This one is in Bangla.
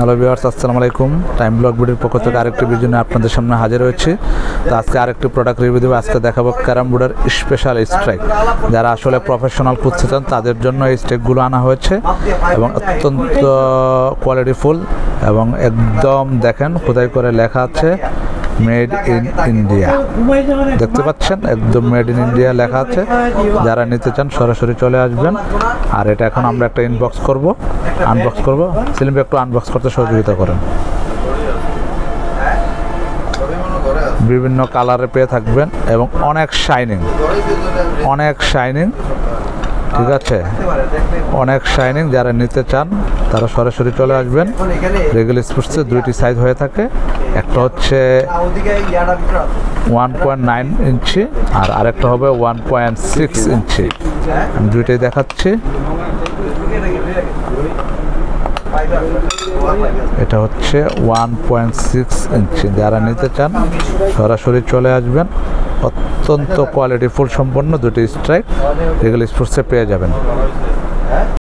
হ্যালো ভিউয়ার্স, আসসালামু আলাইকুম। টাইম ব্লগ ভিডিওর পক্ষ থেকে আরেকটি ভিডিও নিয়ে আপনাদের সামনে হাজির হয়েছি। তো আজকে আরেকটি প্রোডাক্ট রিভিউ দেবো। আজকে দেখাবো ক্যারাম বোর্ডের স্পেশাল স্ট্রাইক। যারা আসলে প্রফেশনাল খুঁজতে চান তাদের জন্য এই স্ট্রাইকগুলো আনা হয়েছে এবং অত্যন্ত কোয়ালিটিফুল এবং একদম দেখেন খোদাই করে লেখা আছে মেড ইন ইন্ডিয়া। দেখতে পাচ্ছেন একদম মেড ইন ইন্ডিয়া লেখা আছে। যারা নিতে চান সরাসরি চলে আসবেন। আর এটা এখন আমরা একটা আনবক্স করব। সেলিম ভাই একটু আনবক্স করতে সহযোগিতা করেন। বিভিন্ন কালারে পেয়ে থাকবেন এবং অনেক শাইনিং, ঠিক আছে, অনেক শাইনিং। যারা নিতে চান তারা সরাসরি চলে আসবেন। রেগুলার স্পোর্টসে দুইটি সাইজ হয়ে থাকে, একটা হচ্ছে 1.9 ইঞ্চি আর আরেকটা হবে 1.6 ইঞ্চি। আমি দুইটাই দেখাচ্ছি। এটা হচ্ছে 1.6 ইঞ্চি। যারা নিতে চান সরাসরি চলে আসবেন। অত্যন্ত কোয়ালিটিফুল সম্পন্ন দুটি স্ট্রাইক রেগুলার স্পোর্টসে পেয়ে যাবেন।